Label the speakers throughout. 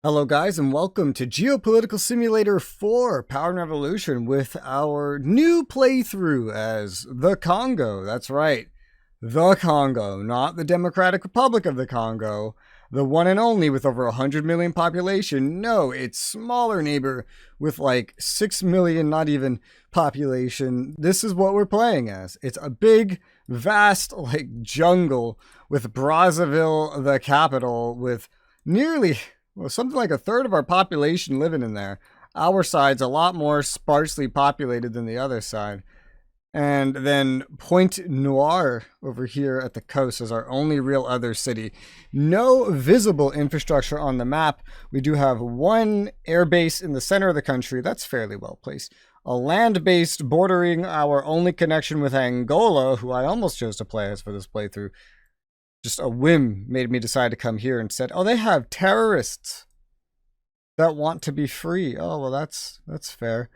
Speaker 1: Hello guys and welcome to Geopolitical Simulator 4 Power and Revolution with our new playthrough as the Congo. That's right, the Congo, not the Democratic Republic of the Congo, the one and only with over 100 million population. No, its smaller neighbor with like 6 million, not even population. This is what we're playing as. It's a big, vast like jungle with Brazzaville, the capital, with nearly something like a third of our population living in there. Our side's a lot more sparsely populated than the other side. And then Point Noir over here at the coast is our only real other city. No visible infrastructure on the map. We do have one air base in the center of the country. That's fairly well placed. A land-based bordering our only connection with Angola, who I almost chose to play as for this playthrough. Just a whim made me decide to come here and said, oh, they have terrorists that want to be free. Oh, well, that's fair.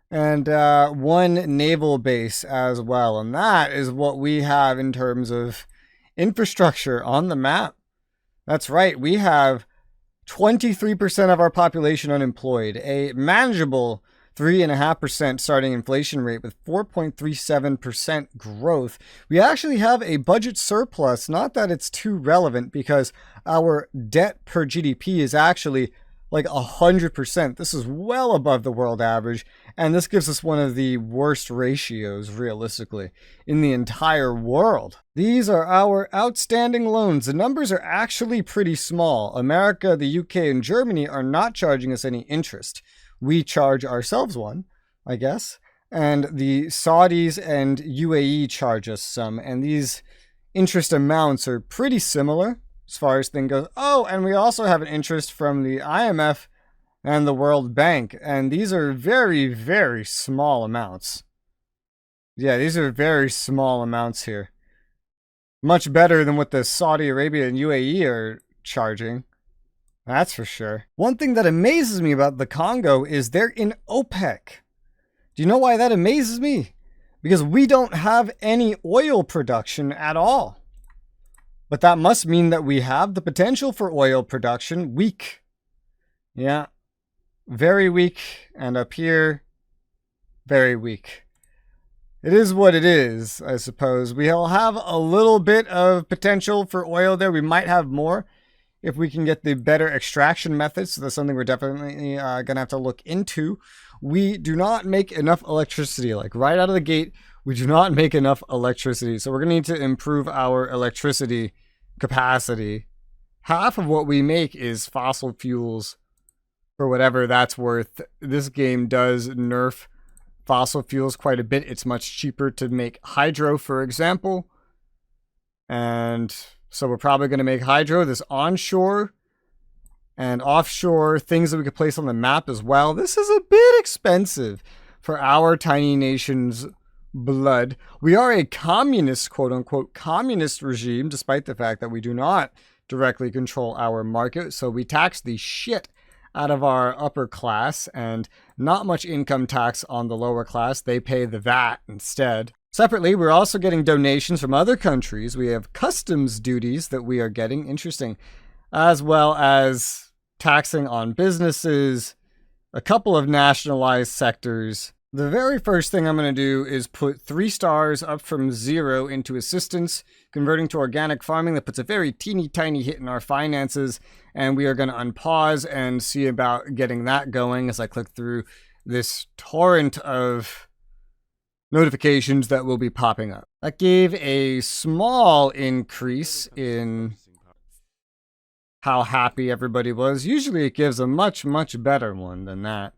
Speaker 1: And one naval base as well. And that is what we have in terms of infrastructure on the map. That's right. We have 23% of our population unemployed, a manageable 3.5% starting inflation rate with 4.37% growth. We actually have a budget surplus. Not that it's too relevant because our debt per GDP is actually like 100%. This is well above the world average, and this gives us one of the worst ratios realistically in the entire world. These are our outstanding loans. The numbers are actually pretty small. America, the UK, and Germany are not charging us any interest. We charge ourselves one, I guess. And the Saudis and UAE charge us some. And these interest amounts are pretty similar as far as things go. Oh, and we also have an interest from the IMF and the World Bank. And these are very, very small amounts. Yeah, these are very small amounts here. Much better than what the Saudi Arabia and UAE are charging. That's for sure. One thing that amazes me about the Congo is they're in OPEC. Do you know why that amazes me? Because we don't have any oil production at all. But that must mean that we have the potential for oil production. Weak. Yeah. Very weak. And up here, very weak. It is what it is, I suppose. We'll have a little bit of potential for oil there. We might have more if we can get the better extraction methods. So that's something we're definitely going to have to look into. We do not make enough electricity. Like right out of the gate, we do not make enough electricity. So we're going to need to improve our electricity capacity. Half of what we make is fossil fuels for whatever that's worth. This game does nerf fossil fuels quite a bit. It's much cheaper to make hydro, for example. And so we're probably going to make hydro, this onshore and offshore things that we could place on the map as well. This is a bit expensive for our tiny nation's blood. We are a communist, quote unquote, communist regime, despite the fact that we do not directly control our market. So we tax the shit out of our upper class and not much income tax on the lower class. They pay the VAT instead. Separately, we're also getting donations from other countries. We have customs duties that we are getting, interesting, as well as taxing on businesses, a couple of nationalized sectors. The very first thing I'm going to do is put 3 stars up from 0 into assistance, converting to organic farming. That puts a very teeny tiny hit in our finances, and we are going to unpause and see about getting that going as I click through this torrent of notifications that will be popping up. That gave a small increase in how happy everybody was. Usually it gives a much, much better one than that.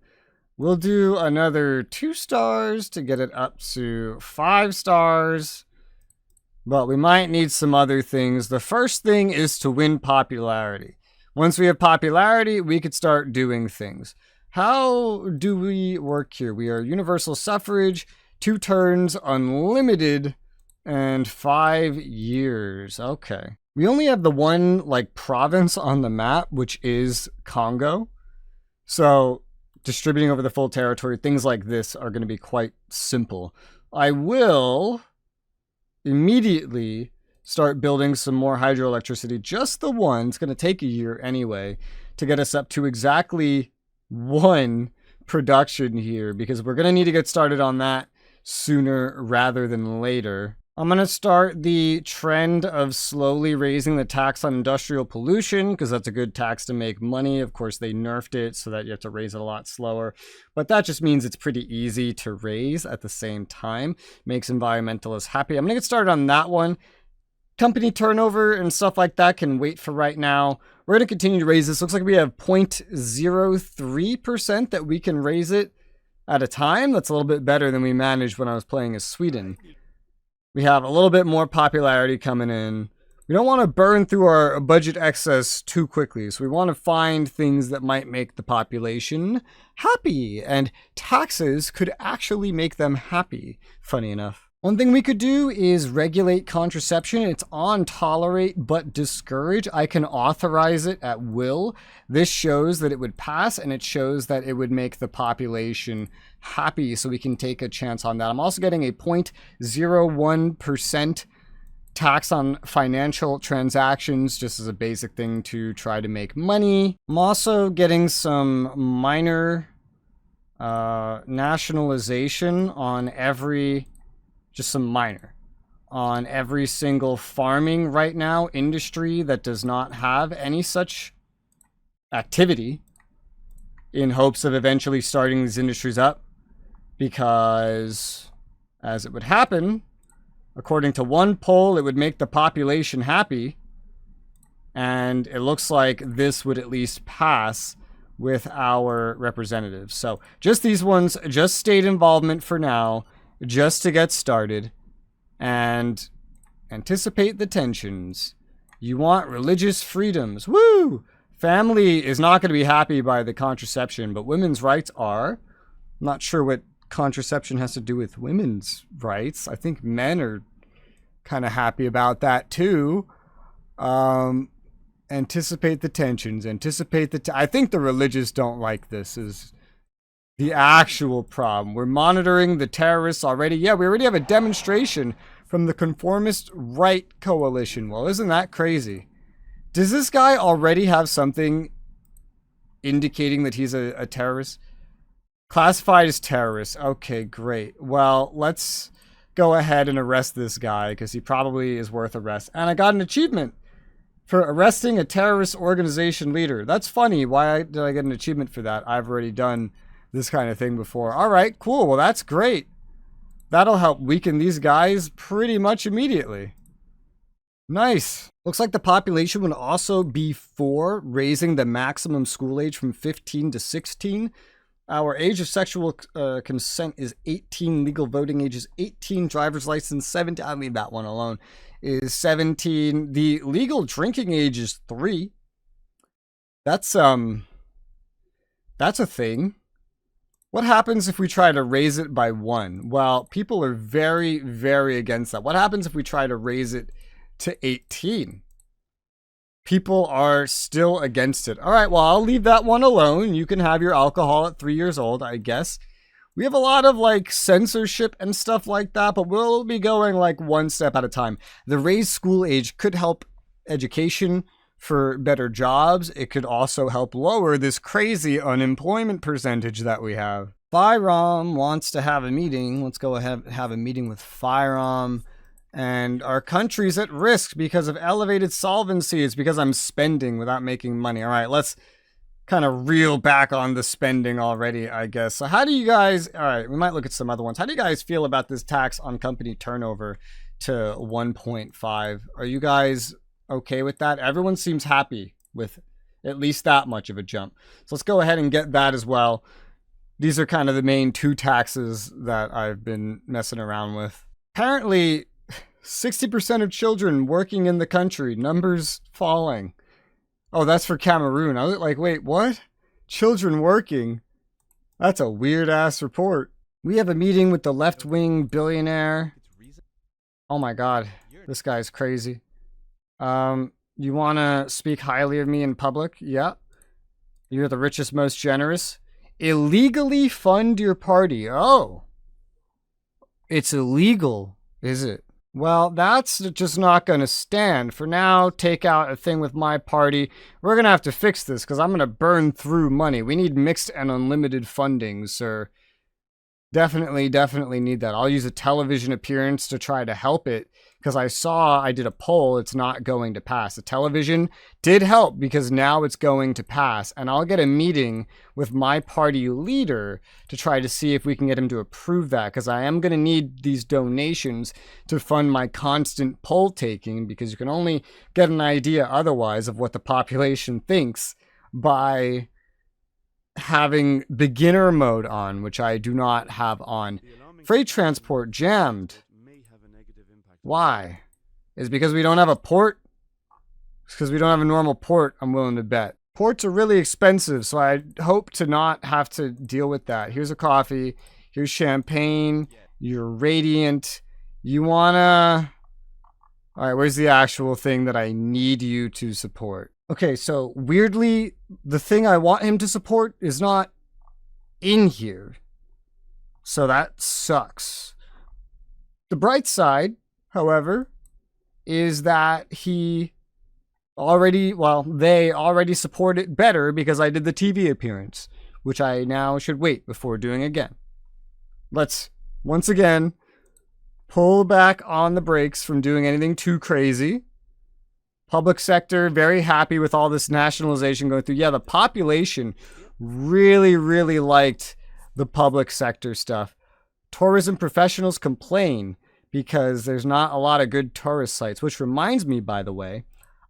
Speaker 1: We'll do another 2 stars to get it up to 5 stars. But we might need some other things. The first thing is to win popularity. Once we have popularity, we could start doing things. How do we work here? We are universal suffrage, 2 turns, unlimited, and 5 years. Okay. We only have the one, like, province on the map, which is Congo. So, distributing over the full territory, things like this are going to be quite simple. I will immediately start building some more hydroelectricity. Just the one. It's going to take a year anyway to get us up to exactly 1 production here, because we're going to need to get started on that sooner rather than later. I'm going to start the trend of slowly raising the tax on industrial pollution, because that's a good tax to make money. Of course, they nerfed it so that you have to raise it a lot slower, but that just means it's pretty easy to raise at the same time. Makes environmentalists happy. I'm going to get started on that one. Company turnover and stuff like that can wait for right now. We're going to continue to raise this. Looks like we have 0.03% that we can raise it at a time. That's a little bit better than we managed when I was playing as Sweden. We have a little bit more popularity coming in. We don't want to burn through our budget excess too quickly. So we want to find things that might make the population happy. And taxes could actually make them happy, funny enough. One thing we could do is regulate contraception. It's on tolerate but discourage. I can authorize it at will. This shows that it would pass, and it shows that it would make the population happy, so we can take a chance on that. I'm also getting a 0.01% tax on financial transactions, just as a basic thing to try to make money. I'm also getting some minor nationalization on every... just some minor on every single farming right now industry that does not have any such activity, in hopes of eventually starting these industries up, because as it would happen, according to one poll, it would make the population happy, and it looks like this would at least pass with our representatives. So just these ones, just state involvement for now, just to get started, and anticipate the tensions. You want religious freedoms. Woo! Family is not going to be happy by the contraception, but women's rights are. I'm not sure what contraception has to do with women's rights. I think men are kind of happy about that too. Anticipate the tensions. Anticipate I think the religious don't like this is the actual problem. We're monitoring the terrorists already. Yeah, we already have a demonstration from the conformist right coalition. Well, isn't that crazy? Does this guy already have something indicating that he's a terrorist? Classified as terrorist. Okay, great. Well, let's go ahead and arrest this guy, because he probably is worth arrest. And I got an achievement for arresting a terrorist organization leader. That's funny. Why did I get an achievement for that? I've already done this kind of thing before. All right, cool. Well, that's great. That'll help weaken these guys pretty much immediately. Nice. Looks like the population would also be for raising the maximum school age from 15 to 16. Our age of sexual consent is 18. Legal voting age is 18. Driver's license 17. I'll leave that one alone. Is 17. The legal drinking age is 3. That's a thing. What happens if we try to raise it by 1? Well, people are very, very against that. What happens if we try to raise it to 18? People are still against it. All right, well, I'll leave that one alone. You can have your alcohol at 3 years old, I guess. We have a lot of like censorship and stuff like that, but we'll be going like one step at a time. The raised school age could help education for better jobs. It could also help lower this crazy unemployment percentage that we have. Firearm wants to have a meeting. Let's go ahead and have a meeting with Firearm. And our country's at risk because of elevated solvency. It's because I'm spending without making money. All right, let's kind of reel back on the spending already, I guess. So how do you guys, all right, we might look at some other ones. How do you guys feel about this tax on company turnover to 1.5? Are you guys okay with that? Everyone seems happy with at least that much of a jump. So let's go ahead and get that as well. These are kind of the main 2 taxes that I've been messing around with. Apparently, 60% of children working in the country, numbers falling. Oh, that's for Cameroon. I was like, wait, what? Children working? That's a weird ass report. We have a meeting with the left-wing billionaire. Oh my God, this guy's crazy. You want to speak highly of me in public? Yeah. You're the richest, most generous. Illegally fund your party. Oh. It's illegal, is it? Well, that's just not going to stand. For now, take out a thing with my party. We're going to have to fix this because I'm going to burn through money. We need mixed and unlimited funding, sir. Definitely need that. I'll use a television appearance to try to help it because I did a poll. It's not going to pass. The television did help because now it's going to pass. And I'll get a meeting with my party leader to try to see if we can get him to approve that because I am going to need these donations to fund my constant poll taking because you can only get an idea otherwise of what the population thinks by having beginner mode on, which I do not have on. Freight transport jammed. Why? Is it because we don't have a port? It's because we don't have a normal port, I'm willing to bet. Ports are really expensive, so I hope to not have to deal with that. Here's a coffee. Here's champagne. You're radiant. You wanna... All right, where's the actual thing that I need you to support? Okay, so weirdly, the thing I want him to support is not in here. So that sucks. The bright side, however, is that they already support it better because I did the TV appearance, which I now should wait before doing again. Let's, once again, pull back on the brakes from doing anything too crazy. Public sector, very happy with all this nationalization going through. Yeah, the population really liked the public sector stuff. Tourism professionals complain because there's not a lot of good tourist sites, which reminds me, by the way,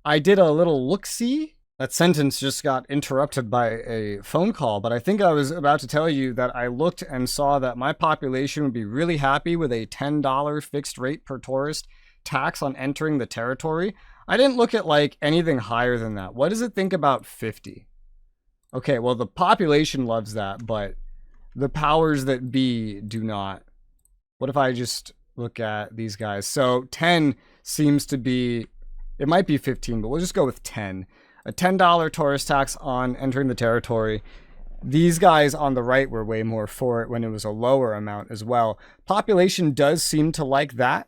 Speaker 1: I did a little look-see. That sentence just got interrupted by a phone call, but I think I was about to tell you that I looked and saw that my population would be really happy with a $10 fixed rate per tourist tax on entering the territory. I didn't look at like anything higher than that. What does it think about 50? Okay, well, the population loves that, but the powers that be do not. What if I just look at these guys? So 10 seems to be, it might be 15, but we'll just go with 10. A $10 tourist tax on entering the territory. These guys on the right were way more for it when it was a lower amount as well. Population does seem to like that.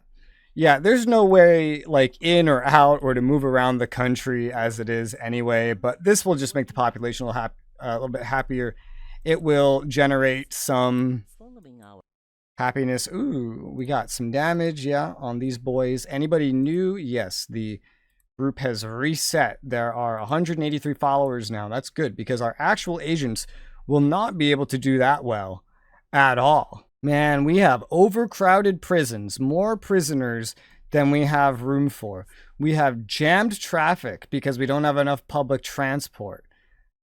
Speaker 1: Yeah, there's no way like in or out or to move around the country as it is anyway, but this will just make the population a little bit happier. It will generate some happiness. Ooh, we got some damage, yeah, on these boys. Anybody new? Yes, the group has reset. There are 183 followers now. That's good because our actual agents will not be able to do that well at all. Man, we have overcrowded prisons, more prisoners than we have room for. We have jammed traffic because we don't have enough public transport.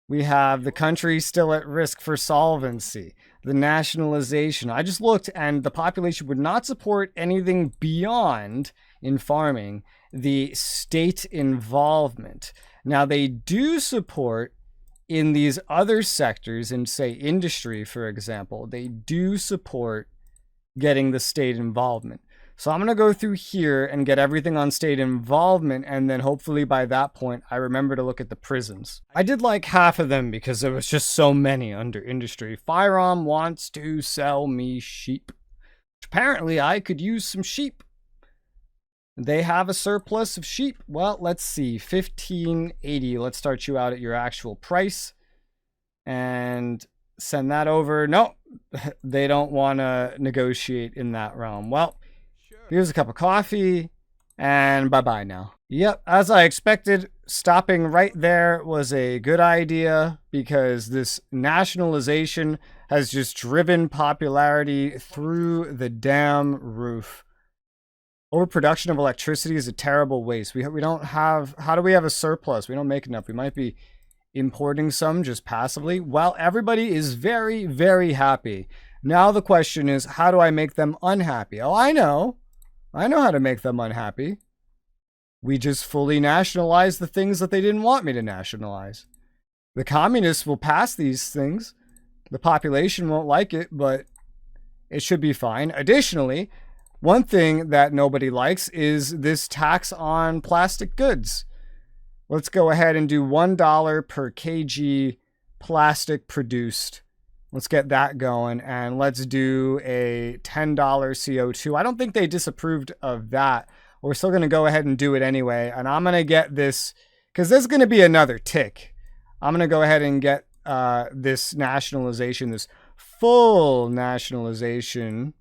Speaker 1: We have the country still at risk for solvency. The nationalization. I just looked and the population would not support anything beyond, in farming, the state involvement. Now, they do support in these other sectors, in say industry, for example, they do support getting the state involvement. So I'm going to go through here and get everything on state involvement, and then hopefully by that point I remember to look at the prisons. I did like half of them because there was just so many under industry. Firearm wants to sell me sheep. Apparently I could use some sheep. They have a surplus of sheep. Well, let's see, 1580. Let's start you out at your actual price and send that over. No, they don't want to negotiate in that realm. Well, here's a cup of coffee and bye-bye now. Yep, as I expected, stopping right there was a good idea because this nationalization has just driven popularity through the damn roof. Overproduction of electricity is a terrible waste. We don't have... How do we have a surplus? We don't make enough. We might be importing some just passively. Well, everybody is very, very happy. Now the question is, how do I make them unhappy? Oh, I know. I know how to make them unhappy. We just fully nationalize the things that they didn't want me to nationalize. The communists will pass these things. The population won't like it, but it should be fine. Additionally, one thing that nobody likes is this tax on plastic goods. Let's go ahead and do $1 per kg plastic produced Let's get that going, and let's do a $10 CO2. I don't think they disapproved of that. We're still going to go ahead and do it anyway. And I'm going to get this, because there's going to be another tick. I'm going to go ahead and get this nationalization, this full nationalization.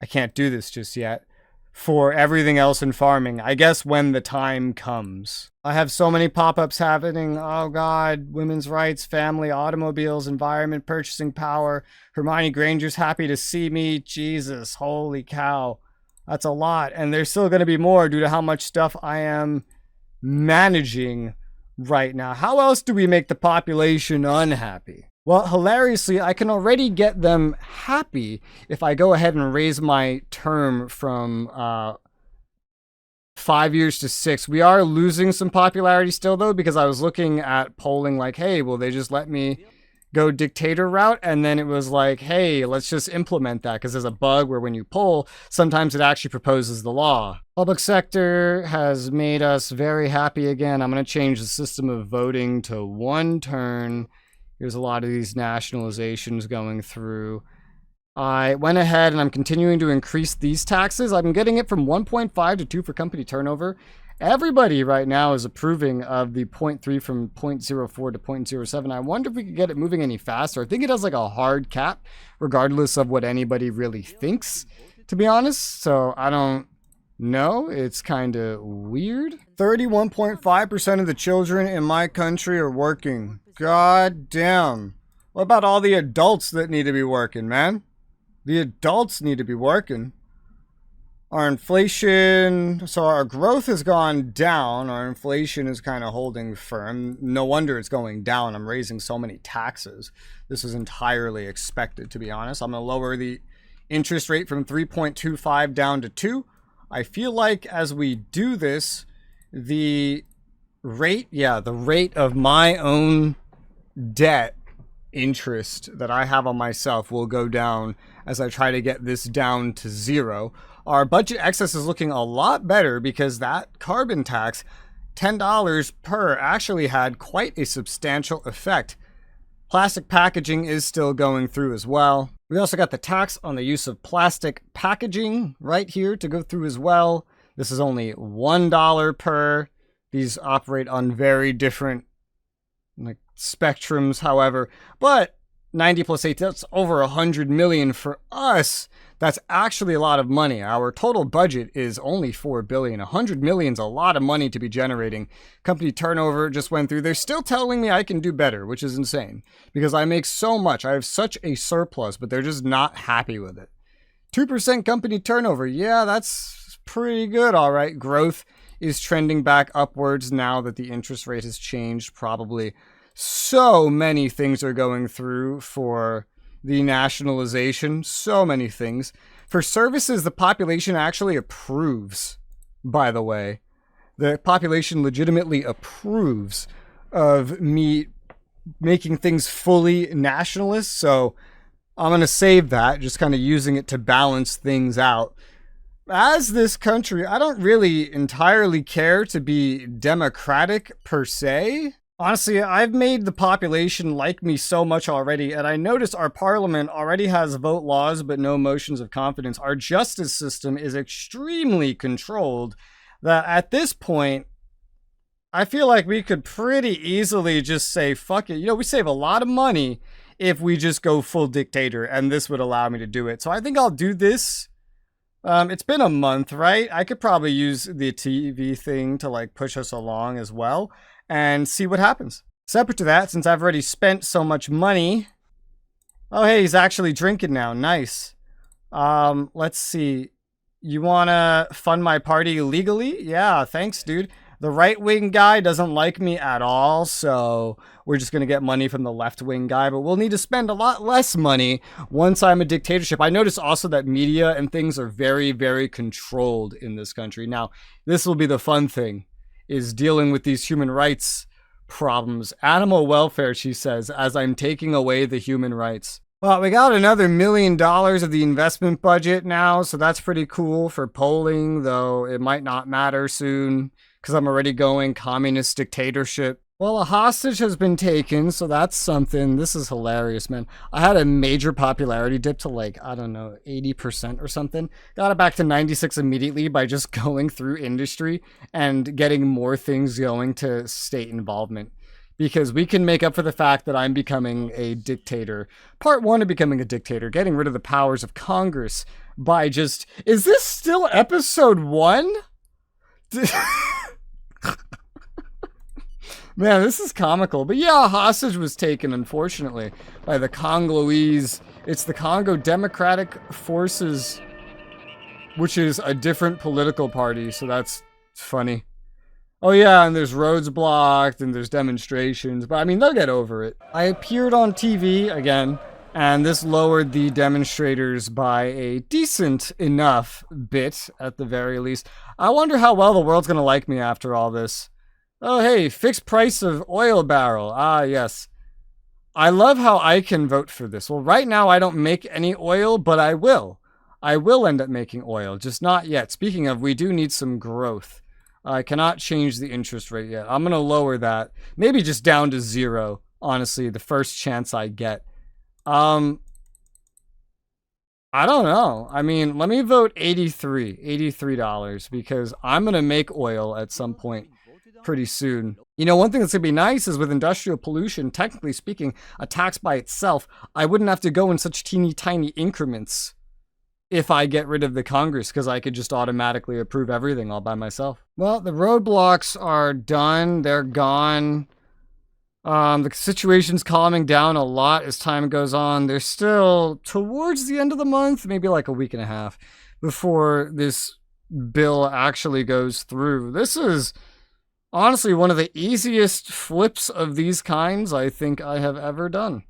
Speaker 1: I can't do this just yet. For everything else in farming, I guess when the time comes. I have so many pop-ups happening. Oh God, women's rights, family, automobiles, environment, purchasing power. Hermione Granger's happy to see me. Jesus, holy cow. That's a lot. And there's still going to be more due to how much stuff I am managing right now. How else do we make the population unhappy? Well, hilariously, I can already get them happy if I go ahead and raise my term from 5 years to 6. We are losing some popularity still, though, because I was looking at polling like, hey, will they just let me go dictator route? And then it was like, hey, let's just implement that, because there's a bug where when you poll, sometimes it actually proposes the law. Public sector has made us very happy again. I'm going to change the system of voting to one turn. There's a lot of these nationalizations going through. I went ahead and I'm continuing to increase these taxes. I'm getting it from 1.5 to 2 for company turnover. Everybody right now is approving of the 0.3 from 0.04 to 0.07. I wonder if we could get it moving any faster. I think it has like a hard cap, regardless of what anybody really thinks, to be honest. So I don't know. It's kind of weird. 31.5% of the children in my country are working. God damn. What about all the adults that need to be working, man? The adults need to be working. Our inflation, so our growth has gone down. Our inflation is kind of holding firm. No wonder it's going down. I'm raising so many taxes. This was entirely expected, to be honest. I'm going to lower the interest rate from 3.25 down to 2. I feel like as we do this, the rate of my own debt interest that I have on myself will go down as I try to get this down to 0. Our budget excess is looking a lot better because that carbon tax, $10 per, actually had quite a substantial effect. Plastic packaging is still going through as well. We also got the tax on the use of plastic packaging right here to go through as well. This is only $1 per. These operate on very different spectrums, however, but 90 plus 8, that's over 100 million for us. That's actually a lot of money. Our total budget is only 4 billion. 100 million is a lot of money to be generating. Company turnover just went through. They're still telling me I can do better, which is insane because I make so much. I have such a surplus, but they're just not happy with it. 2% company turnover. Yeah, that's pretty good. All right. Growth is trending back upwards now that the interest rate has changed, probably. So many things are going through for the nationalization. So many things. For services, the population actually approves, by the way. The population legitimately approves of me making things fully nationalist. So I'm going to save that, just kind of using it to balance things out. As this country, I don't really entirely care to be democratic per se. Honestly, I've made the population like me so much already, and I notice our parliament already has vote laws but no motions of confidence. Our justice system is extremely controlled that at this point, I feel like we could pretty easily just say, fuck it. You know, we save a lot of money if we just go full dictator, and this would allow me to do it. So I think I'll do this. It's been a month, right? I could probably use the TV thing to like push us along as well and see what happens. Separate to that, since I've already spent so much money. Oh, hey, he's actually drinking now. Nice. Let's see. You wanna fund my party legally? Yeah, thanks, dude. The right-wing guy doesn't like me at all, so we're just going to get money from the left-wing guy, but we'll need to spend a lot less money once I'm a dictatorship. I notice also that media and things are very, very controlled in this country. Now, this will be the fun thing, is dealing with these human rights problems. Animal welfare, she says, as I'm taking away the human rights. Well, we got another $1 million of the investment budget now, so that's pretty cool for polling, though it might not matter soon, because I'm already going communist dictatorship. Well, a hostage has been taken, so that's something. This is hilarious, man. I had a major popularity dip to like, I don't know, 80% or something. Got it back to 96 immediately by just going through industry and getting more things going to state involvement. Because we can make up for the fact that I'm becoming a dictator. Part one of becoming a dictator, getting rid of the powers of Congress by just. Is this still episode one? Man, this is comical. But yeah, a hostage was taken, unfortunately, by the Congolese. It's the Congo Democratic Forces, which is a different political party, so that's funny. Oh yeah, and there's roads blocked, and there's demonstrations, but I mean, they'll get over it. I appeared on TV again, and this lowered the demonstrators by a decent enough bit, at the very least. I wonder how well the world's gonna like me after all this. Oh, hey, fixed price of oil barrel. Ah, yes. I love how I can vote for this. Well, right now I don't make any oil, but I will. I will end up making oil, just not yet. Speaking of, we do need some growth. I cannot change the interest rate yet. I'm going to lower that. Maybe just down to 0, honestly, the first chance I get. I don't know. I mean, let me vote $83 because I'm going to make oil at some point pretty soon. You know, one thing that's going to be nice is with industrial pollution, technically speaking, a tax by itself, I wouldn't have to go in such teeny tiny increments if I get rid of the Congress, because I could just automatically approve everything all by myself. Well, the roadblocks are done. They're gone. The situation's calming down a lot as time goes on. They're still towards the end of the month, maybe like a week and a half before this bill actually goes through. This is honestly one of the easiest flips of these kinds I think I have ever done.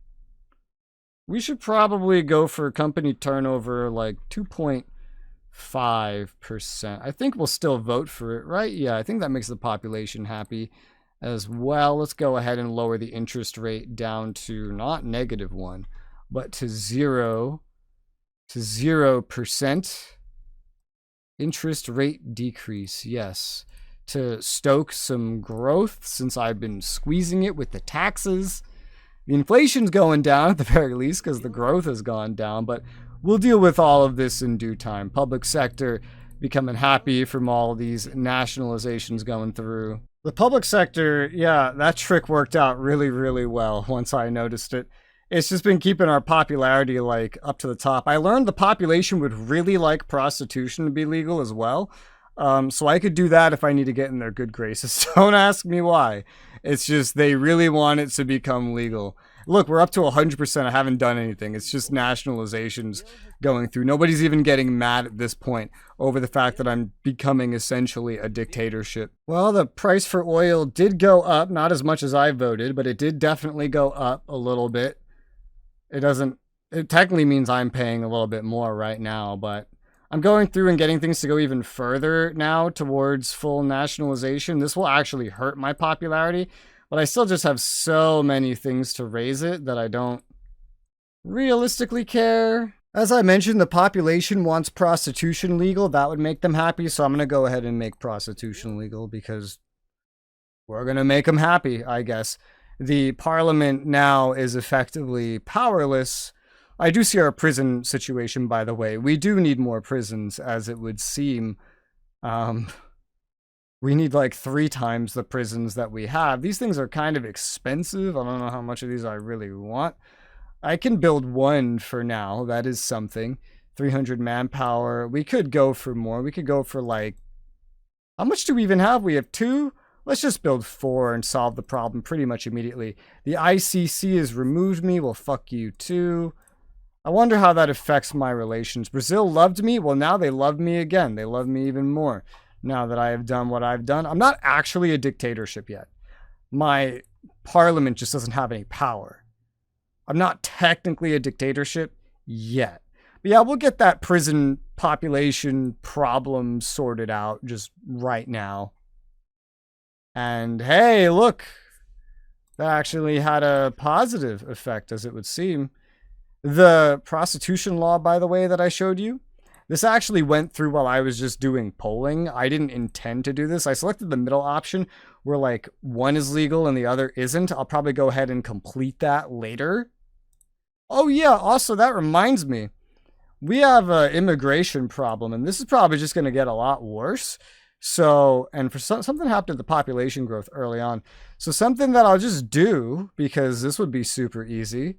Speaker 1: We should probably go for company turnover like 2.5%. I think we'll still vote for it, right? Yeah, I think that makes the population happy as well. Let's go ahead and lower the interest rate down to not -1, but to 0%. Interest rate decrease, yes. To stoke some growth since I've been squeezing it with the taxes. The inflation's going down at the very least because the growth has gone down, but we'll deal with all of this in due time. Public sector becoming happy from all these nationalizations going through. The public sector, yeah, that trick worked out really, really well once I noticed it. It's just been keeping our popularity like up to the top. I learned the population would really like prostitution to be legal as well. So I could do that if I need to get in their good graces. Don't ask me why. It's just they really want it to become legal. Look, we're up to 100%. I haven't done anything. It's just nationalizations going through. Nobody's even getting mad at this point over the fact that I'm becoming essentially a dictatorship. Well, the price for oil did go up, not as much as I voted, but it did definitely go up a little bit. It technically means I'm paying a little bit more right now, but I'm going through and getting things to go even further now towards full nationalization. This will actually hurt my popularity, but I still just have so many things to raise it that I don't realistically care. As I mentioned, the population wants prostitution legal. That would make them happy, so I'm going to go ahead and make prostitution legal because we're going to make them happy, I guess. The parliament now is effectively powerless. I do see our prison situation, by the way. We do need more prisons, as it would seem. We need like 3 times the prisons that we have. These things are kind of expensive. I don't know how much of these I really want. I can build 1 for now. That is something. 300 manpower. We could go for more. We could go for like... How much do we even have? We have 2? Let's just build 4 and solve the problem pretty much immediately. The ICC has removed me. Well, fuck you too. I wonder how that affects my relations. Brazil loved me. Well, now they love me again. They love me even more now that I have done what I've done. I'm not actually a dictatorship yet. My parliament just doesn't have any power. I'm not technically a dictatorship yet. But yeah, we'll get that prison population problem sorted out just right now. And hey, look, that actually had a positive effect, as it would seem. The prostitution law, by the way, that I showed you, This actually went through while I was just doing polling. I didn't intend to do this. I selected the middle option where like one is legal and the other isn't. I'll probably go ahead and complete that later. Oh yeah, also that reminds me. We have an immigration problem, and this is probably just going to get a lot worse. So, and for something happened to the population growth early on. So something that I'll just do, because this would be super easy,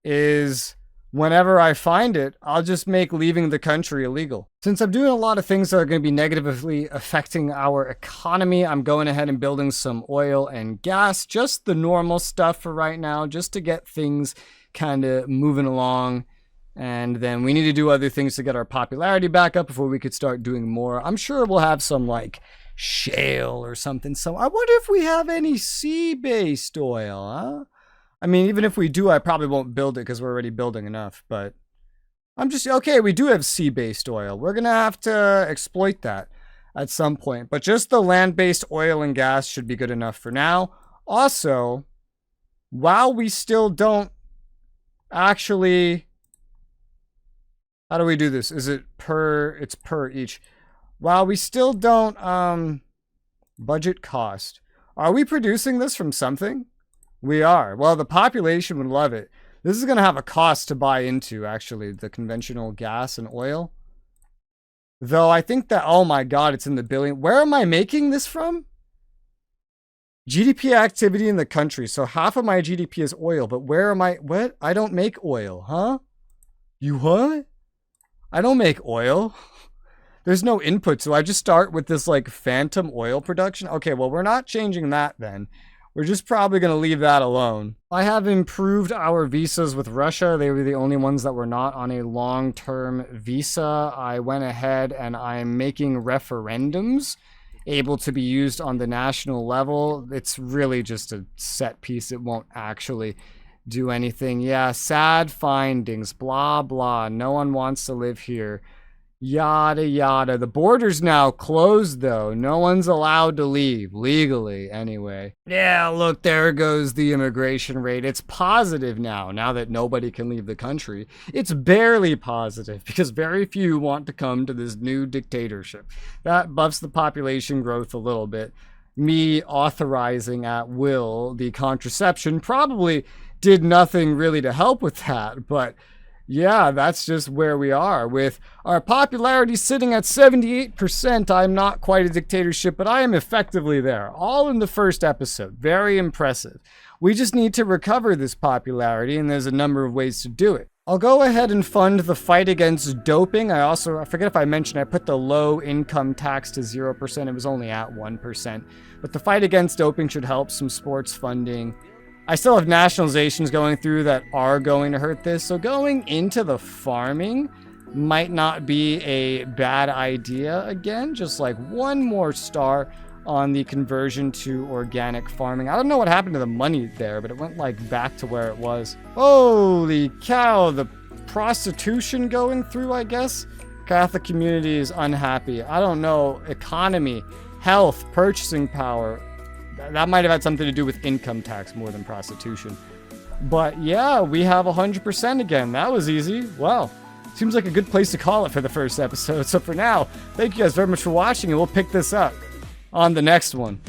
Speaker 1: is whenever I find it, I'll just make leaving the country illegal. Since I'm doing a lot of things that are going to be negatively affecting our economy, I'm going ahead and building some oil and gas, just the normal stuff for right now, just to get things kind of moving along. And then we need to do other things to get our popularity back up before we could start doing more. I'm sure we'll have some like shale or something. So I wonder if we have any sea-based oil, huh? I mean, even if we do, I probably won't build it because we're already building enough. But I'm just, okay, we do have sea-based oil. We're going to have to exploit that at some point. But just the land-based oil and gas should be good enough for now. Also, while we still don't actually... How do we do this? Is it per, it's per each. While we still don't budget cost. Are we producing this from something? We are. Well, the population would love it. This is going to have a cost to buy into, actually, the conventional gas and oil. Though I think that, oh my god, it's in the billion. Where am I making this from? GDP activity in the country. So half of my GDP is oil, but where am I? What? I don't make oil, huh? You what? I don't make oil. There's no input, so I just start with this like phantom oil production. Okay, well, we're not changing that then. We're just probably going to leave that alone. I have improved our visas with Russia. They were the only ones that were not on a long-term visa. I went ahead and I'm making referendums able to be used on the national level. It's really just a set piece. It won't actually do anything. Yeah, sad findings, blah, blah. No one wants to live here. Yada, yada. The border's now closed, though. No one's allowed to leave, legally, anyway. Yeah, look, there goes the immigration rate. It's positive now that nobody can leave the country. It's barely positive, because very few want to come to this new dictatorship. That buffs the population growth a little bit. Me authorizing at will the contraception probably did nothing really to help with that, but yeah, that's just where we are. With our popularity sitting at 78%, I'm not quite a dictatorship, but I am effectively there. All in the first episode. Very impressive. We just need to recover this popularity, and there's a number of ways to do it. I'll go ahead and fund the fight against doping. I forget if I mentioned, I put the low income tax to 0%. It was only at 1%. But the fight against doping should help some sports funding. I still have nationalizations going through that are going to hurt this. So going into the farming might not be a bad idea. Again, just like one more star on the conversion to organic farming. I don't know what happened to the money there, but it went like back to where it was. Holy cow, the prostitution going through, I guess. Catholic community is unhappy. I don't know, economy, health, purchasing power. That might have had something to do with income tax more than prostitution. But yeah, we have 100% again. That was easy. Well, seems like a good place to call it for the first episode. So for now, thank you guys very much for watching, and we'll pick this up on the next one.